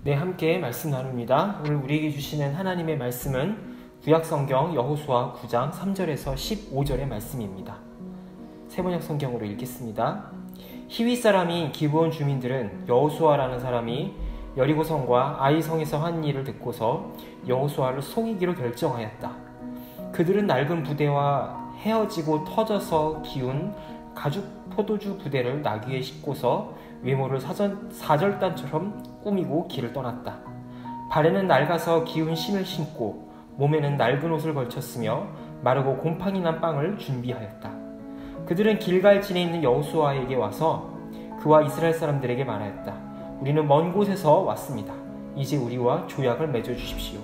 네, 함께 말씀 나눕니다. 오늘 우리에게 주시는 하나님의 말씀은 구약성경 여호수아 9장 3절에서 15절의 말씀입니다. 세번역 성경으로 읽겠습니다. 히위 사람인 기브온 주민들은 여호수아라는 사람이 여리고성과 아이성에서 한 일을 듣고서 여호수아를 속이기로 결정하였다. 그들은 낡은 부대와 헤어지고 터져서 기운 가죽 포도주 부대를 나귀에 싣고서 외모를 사절단처럼 꾸미고 길을 떠났다. 발에는 낡아서 기운 신을 신고 몸에는 낡은 옷을 걸쳤으며 마르고 곰팡이 난 빵을 준비하였다. 그들은 길갈진에 있는 여호수아에게 와서 그와 이스라엘 사람들에게 말하였다. 우리는 먼 곳에서 왔습니다. 이제 우리와 조약을 맺어주십시오.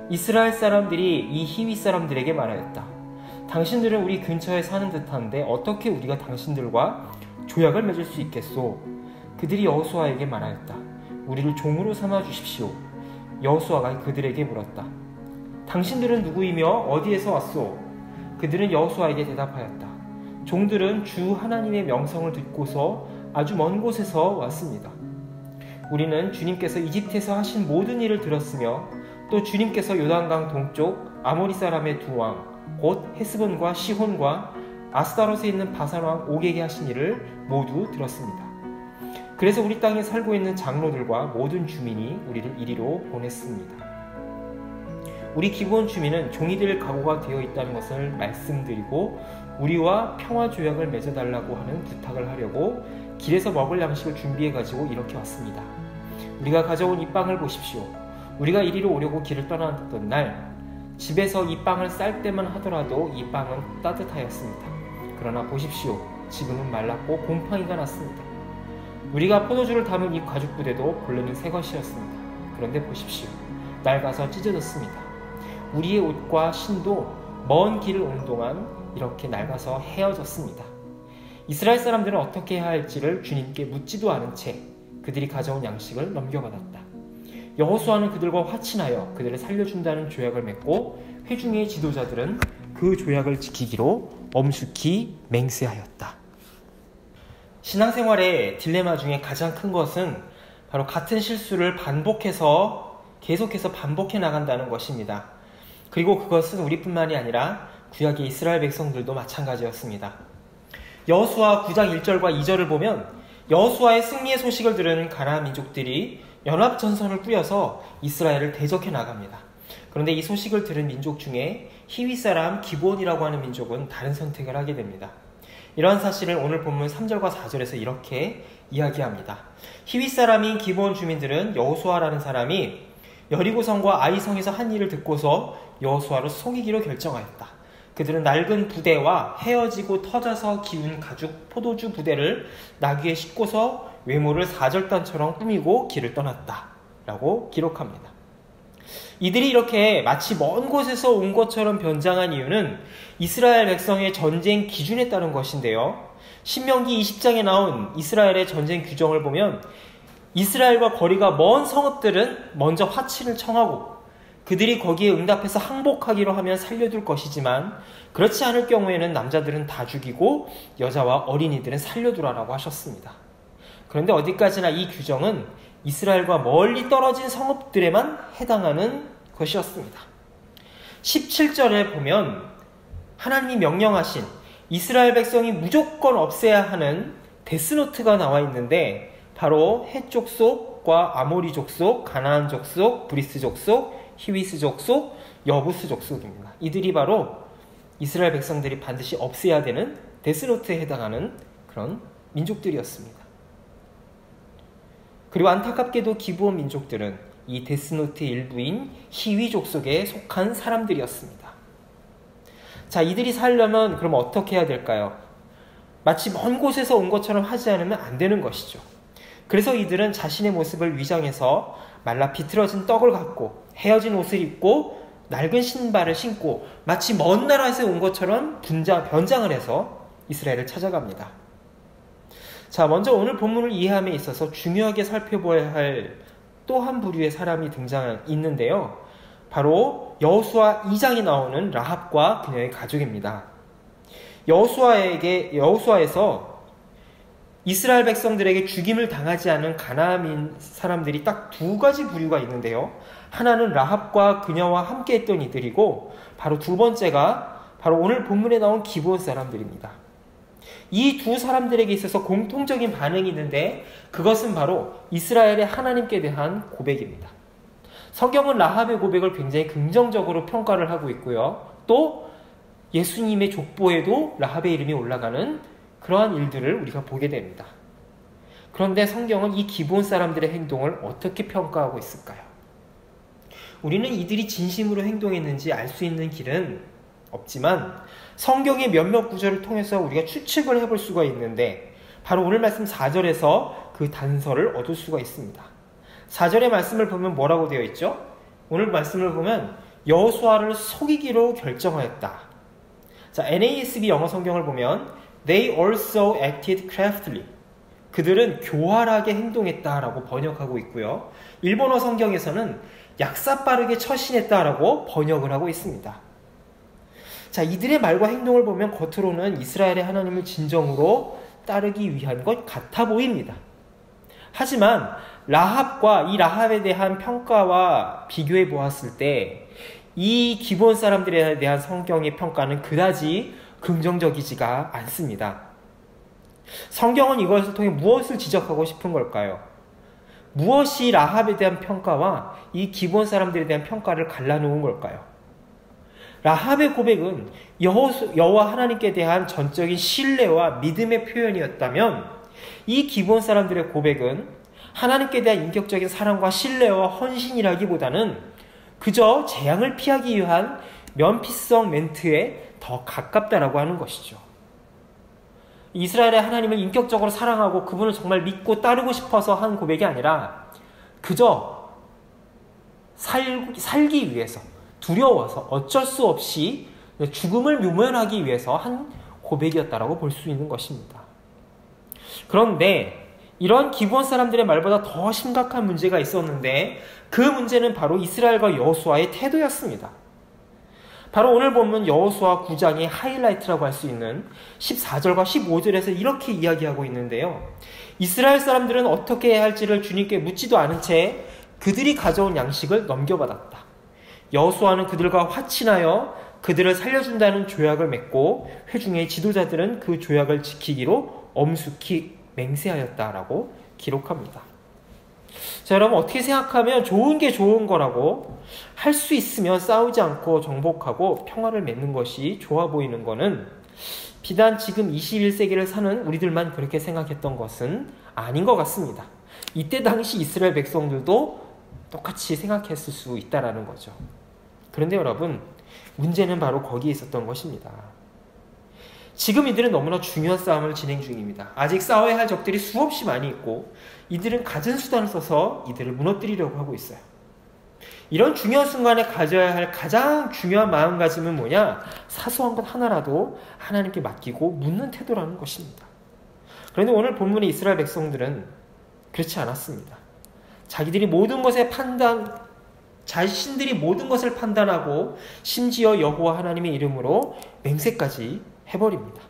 이스라엘 사람들이 이 히위 사람들에게 말하였다. 당신들은 우리 근처에 사는 듯한데 어떻게 우리가 당신들과 조약을 맺을 수 있겠소? 그들이 여호수아에게 말하였다. 우리를 종으로 삼아 주십시오. 여호수아가 그들에게 물었다. 당신들은 누구이며 어디에서 왔소? 그들은 여호수아에게 대답하였다. 종들은 주 하나님의 명성을 듣고서 아주 먼 곳에서 왔습니다. 우리는 주님께서 이집트에서 하신 모든 일을 들었으며 또 주님께서 요단강 동쪽 아모리 사람의 두 왕 곧 헤스본과 시혼과 아스타롯에 있는 바산 왕 옥에게 하신 일을 모두 들었습니다. 그래서 우리 땅에 살고 있는 장로들과 모든 주민이 우리를 이리로 보냈습니다. 우리 기브온 주민은 종이 될 각오가 되어 있다는 것을 말씀드리고 우리와 평화 조약을 맺어달라고 하는 부탁을 하려고 길에서 먹을 양식을 준비해가지고 이렇게 왔습니다. 우리가 가져온 이 빵을 보십시오. 우리가 이리로 오려고 길을 떠났던 날 집에서 이 빵을 쌀 때만 하더라도 이 빵은 따뜻하였습니다. 그러나 보십시오. 지금은 말랐고 곰팡이가 났습니다. 우리가 포도주를 담은 이 가죽 부대도 본래는 새 것이었습니다. 그런데 보십시오. 낡아서 찢어졌습니다. 우리의 옷과 신도 먼 길을 오는 동안 이렇게 낡아서 헤어졌습니다. 이스라엘 사람들은 어떻게 해야 할지를 주님께 묻지도 않은 채 그들이 가져온 양식을 넘겨받았다. 여호수아는 그들과 화친하여 그들을 살려준다는 조약을 맺고 회중의 지도자들은 그 조약을 지키기로 엄숙히 맹세하였다. 신앙생활의 딜레마 중에 가장 큰 것은 바로 같은 실수를 계속해서 반복해 나간다는 것입니다. 그리고 그것은 우리뿐만이 아니라 구약의 이스라엘 백성들도 마찬가지였습니다. 여호수아 9장 1절과 2절을 보면 여호수아의 승리의 소식을 들은 가나안 민족들이 연합전선을 꾸려서 이스라엘을 대적해 나갑니다. 그런데 이 소식을 들은 민족 중에 히위 사람 기브온이라고 하는 민족은 다른 선택을 하게 됩니다. 이러한 사실을 오늘 본문 3절과 4절에서 이렇게 이야기합니다. 히위 사람인 기브온 주민들은 여호수아라는 사람이 여리고성과 아이성에서 한 일을 듣고서 여호수아를 속이기로 결정하였다. 그들은 낡은 부대와 헤어지고 터져서 기운 가죽 포도주 부대를 나귀에 싣고서 외모를 사절단처럼 꾸미고 길을 떠났다 라고 기록합니다. 이들이 이렇게 마치 먼 곳에서 온 것처럼 변장한 이유는 이스라엘 백성의 전쟁 기준에 따른 것인데요. 신명기 20장에 나온 이스라엘의 전쟁 규정을 보면 이스라엘과 거리가 먼 성읍들은 먼저 화친을 청하고 그들이 거기에 응답해서 항복하기로 하면 살려둘 것이지만 그렇지 않을 경우에는 남자들은 다 죽이고 여자와 어린이들은 살려두라라고 하셨습니다. 그런데 어디까지나 이 규정은 이스라엘과 멀리 떨어진 성읍들에만 해당하는 것이었습니다. 17절에 보면 하나님이 명령하신 이스라엘 백성이 무조건 없애야 하는 데스노트가 나와 있는데 바로 헷 족속과 아모리 족속, 가나안 족속, 브리스 족속, 히위스 족속, 여부스 족속입니다. 이들이 바로 이스라엘 백성들이 반드시 없애야 되는 데스노트에 해당하는 그런 민족들이었습니다. 그리고 안타깝게도 기브온 민족들은 이 데스노트의 일부인 히위 족속에 속한 사람들이었습니다. 자, 이들이 살려면 그럼 어떻게 해야 될까요? 마치 먼 곳에서 온 것처럼 하지 않으면 안 되는 것이죠. 그래서 이들은 자신의 모습을 위장해서 말라 비틀어진 떡을 갖고 헤어진 옷을 입고 낡은 신발을 신고 마치 먼 나라에서 온 것처럼 변장을 해서 이스라엘을 찾아갑니다. 자, 먼저 오늘 본문을 이해함에 있어서 중요하게 살펴봐야 할 또 한 부류의 사람이 있는데요. 바로 여호수아 2장에 나오는 라합과 그녀의 가족입니다. 여호수아에서 이스라엘 백성들에게 죽임을 당하지 않은 가나안 사람들이 딱 두 가지 부류가 있는데요. 하나는 라합과 그녀와 함께 했던 이들이고, 바로 두 번째가 바로 오늘 본문에 나온 기브온 사람들입니다. 이 두 사람들에게 있어서 공통적인 반응이 있는데, 그것은 바로 이스라엘의 하나님께 대한 고백입니다. 성경은 라합의 고백을 굉장히 긍정적으로 평가를 하고 있고요. 또 예수님의 족보에도 라합의 이름이 올라가는 그러한 일들을 우리가 보게 됩니다. 그런데 성경은 이 기브온 사람들의 행동을 어떻게 평가하고 있을까요? 우리는 이들이 진심으로 행동했는지 알 수 있는 길은 없지만 성경의 몇몇 구절을 통해서 우리가 추측을 해볼 수가 있는데, 바로 오늘 말씀 4절에서 그 단서를 얻을 수가 있습니다. 4절의 말씀을 보면 뭐라고 되어 있죠? 오늘 말씀을 보면 여호수아를 속이기로 결정하였다. 자, NASB 영어 성경을 보면 They also acted craftily. 그들은 교활하게 행동했다라고 번역하고 있고요. 일본어 성경에서는 약사빠르게 처신했다라고 번역을 하고 있습니다. 자, 이들의 말과 행동을 보면 겉으로는 이스라엘의 하나님을 진정으로 따르기 위한 것 같아 보입니다. 하지만 라합과 이 라합에 대한 평가와 비교해 보았을 때 이 기브온 사람들에 대한 성경의 평가는 그다지 긍정적이지가 않습니다. 성경은 이것을 통해 무엇을 지적하고 싶은 걸까요? 무엇이 라합에 대한 평가와 이 기브온 사람들에 대한 평가를 갈라놓은 걸까요? 라합의 고백은 여호와 하나님께 대한 전적인 신뢰와 믿음의 표현이었다면, 이 기브온 사람들의 고백은 하나님께 대한 인격적인 사랑과 신뢰와 헌신이라기보다는 그저 재앙을 피하기 위한 면피성 멘트에 더 가깝다라고 하는 것이죠. 이스라엘의 하나님을 인격적으로 사랑하고 그분을 정말 믿고 따르고 싶어서 한 고백이 아니라 그저 살기 위해서, 두려워서 어쩔 수 없이 죽음을 묘면하기 위해서 한 고백이었다라고 볼 수 있는 것입니다. 그런데 이런 기브온 사람들의 말보다 더 심각한 문제가 있었는데, 그 문제는 바로 이스라엘과 여호수아의 태도였습니다. 바로 오늘 보면 여호수아 9장의 하이라이트라고 할 수 있는 14절과 15절에서 이렇게 이야기하고 있는데요. 이스라엘 사람들은 어떻게 해야 할지를 주님께 묻지도 않은 채 그들이 가져온 양식을 넘겨받았다. 여호수아는 그들과 화친하여 그들을 살려준다는 조약을 맺고 회중의 지도자들은 그 조약을 지키기로 엄숙히 맹세하였다라고 기록합니다. 자, 여러분 어떻게 생각하면 좋은 게 좋은 거라고, 할 수 있으면 싸우지 않고 정복하고 평화를 맺는 것이 좋아 보이는 거는 비단 지금 21세기를 사는 우리들만 그렇게 생각했던 것은 아닌 것 같습니다. 이때 당시 이스라엘 백성들도 똑같이 생각했을 수 있다는 거죠. 그런데 여러분, 문제는 바로 거기에 있었던 것입니다. 지금 이들은 너무나 중요한 싸움을 진행 중입니다. 아직 싸워야 할 적들이 수없이 많이 있고 이들은 갖은 수단을 써서 이들을 무너뜨리려고 하고 있어요. 이런 중요한 순간에 가져야 할 가장 중요한 마음가짐은 뭐냐? 사소한 것 하나라도 하나님께 맡기고 묻는 태도라는 것입니다. 그런데 오늘 본문의 이스라엘 백성들은 그렇지 않았습니다. 자신들이 모든 것을 판단하고 심지어 여호와 하나님의 이름으로 맹세까지 해버립니다.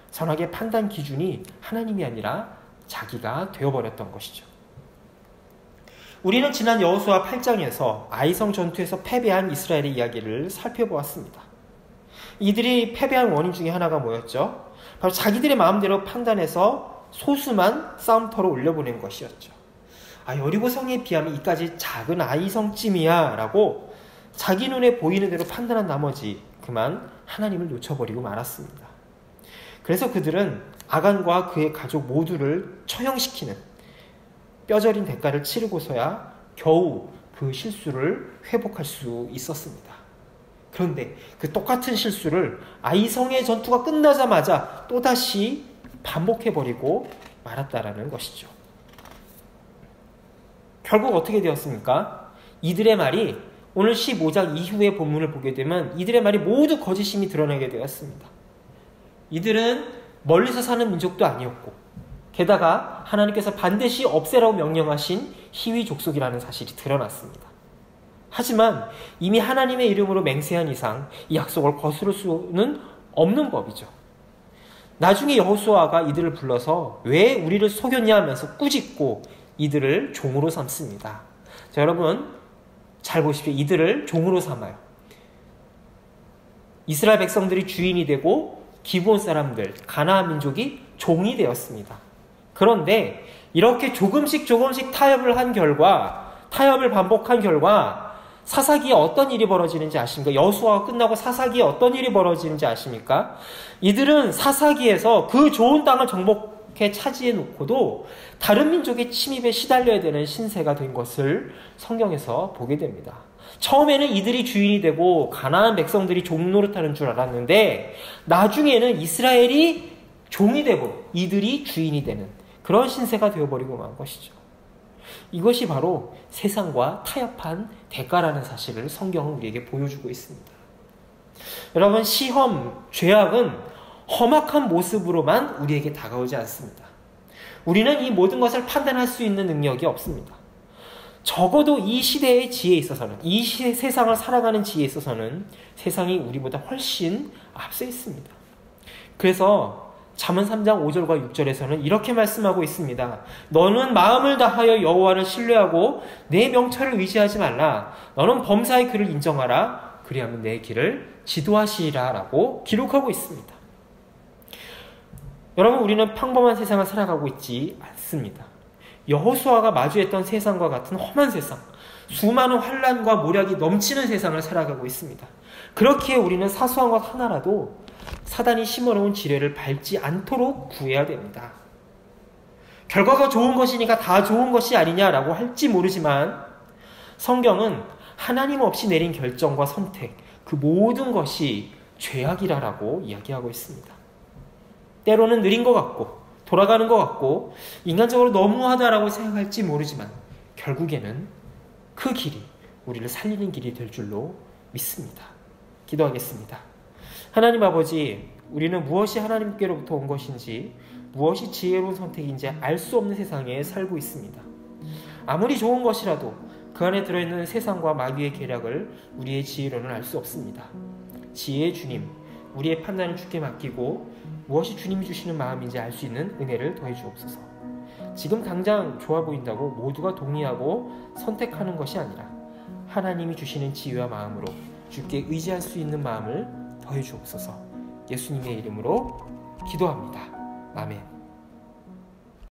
선악의 판단 기준이 하나님이 아니라 자기가 되어버렸던 것이죠. 우리는 지난 여호수아 8장에서 아이성 전투에서 패배한 이스라엘의 이야기를 살펴보았습니다. 이들이 패배한 원인 중에 하나가 뭐였죠? 바로 자기들의 마음대로 판단해서 소수만 싸움터로 올려보낸 것이었죠. 여리고 성에 비하면 이까지 작은 아이성쯤이야 라고 자기 눈에 보이는 대로 판단한 나머지 그만 하나님을 놓쳐버리고 말았습니다. 그래서 그들은 아간과 그의 가족 모두를 처형시키는 뼈저린 대가를 치르고서야 겨우 그 실수를 회복할 수 있었습니다. 그런데 그 똑같은 실수를 아이성의 전투가 끝나자마자 또다시 반복해버리고 말았다라는 것이죠. 결국 어떻게 되었습니까? 이들의 말이 오늘 15장 이후의 본문을 보게 되면 이들의 말이 모두 거짓임이 드러나게 되었습니다. 이들은 멀리서 사는 민족도 아니었고 게다가 하나님께서 반드시 없애라고 명령하신 희위 족속이라는 사실이 드러났습니다. 하지만 이미 하나님의 이름으로 맹세한 이상 이 약속을 거스를 수는 없는 법이죠. 나중에 여호수아가 이들을 불러서 왜 우리를 속였냐 하면서 꾸짖고 이들을 종으로 삼습니다. 자, 여러분 잘 보십시오. 이들을 종으로 삼아요. 이스라엘 백성들이 주인이 되고 기브온 사람들, 가나안 민족이 종이 되었습니다. 그런데 이렇게 조금씩 타협을 한 결과, 타협을 반복한 결과 사사기에 어떤 일이 벌어지는지 아십니까? 여호수아가 끝나고 사사기에 어떤 일이 벌어지는지 아십니까? 이들은 사사기에서 그 좋은 땅을 정복해 차지해 놓고도 다른 민족의 침입에 시달려야 되는 신세가 된 것을 성경에서 보게 됩니다. 처음에는 이들이 주인이 되고 가나안 백성들이 종 노릇하는 줄 알았는데 나중에는 이스라엘이 종이 되고 이들이 주인이 되는 그런 신세가 되어버리고 만 것이죠. 이것이 바로 세상과 타협한 대가라는 사실을 성경은 우리에게 보여주고 있습니다. 여러분, 시험, 죄악은 험악한 모습으로만 우리에게 다가오지 않습니다. 우리는 이 모든 것을 판단할 수 있는 능력이 없습니다. 적어도 이 시대의 지혜에 있어서는, 이 세상을 살아가는 지혜에 있어서는 세상이 우리보다 훨씬 앞서 있습니다. 그래서 잠언 3장 5절과 6절에서는 이렇게 말씀하고 있습니다. 너는 마음을 다하여 여호와를 신뢰하고 내 명철을 의지하지 말라. 너는 범사의 그를 인정하라. 그리하면 내 길을 지도하시리라 라고 기록하고 있습니다. 여러분, 우리는 평범한 세상을 살아가고 있지 않습니다. 여호수아가 마주했던 세상과 같은 험한 세상, 수많은 환난과 모략이 넘치는 세상을 살아가고 있습니다. 그렇기에 우리는 사소한 것 하나라도 사단이 심어놓은 지뢰를 밟지 않도록 구해야 됩니다. 결과가 좋은 것이니까 다 좋은 것이 아니냐라고 할지 모르지만 성경은 하나님 없이 내린 결정과 선택, 그 모든 것이 죄악이라고 이야기하고 있습니다. 때로는 느린 것 같고 돌아가는 것 같고 인간적으로 너무하다라고 생각할지 모르지만 결국에는 그 길이 우리를 살리는 길이 될 줄로 믿습니다. 기도하겠습니다. 하나님 아버지, 우리는 무엇이 하나님께로부터 온 것인지 무엇이 지혜로운 선택인지 알 수 없는 세상에 살고 있습니다. 아무리 좋은 것이라도 그 안에 들어있는 세상과 마귀의 계략을 우리의 지혜로는 알 수 없습니다. 지혜의 주님, 우리의 판단을 주께 맡기고 무엇이 주님이 주시는 마음인지 알 수 있는 은혜를 더해 주옵소서. 지금 당장 좋아 보인다고 모두가 동의하고 선택하는 것이 아니라 하나님이 주시는 지혜와 마음으로 주께 의지할 수 있는 마음을 더해 주옵소서. 예수님의 이름으로 기도합니다. 아멘.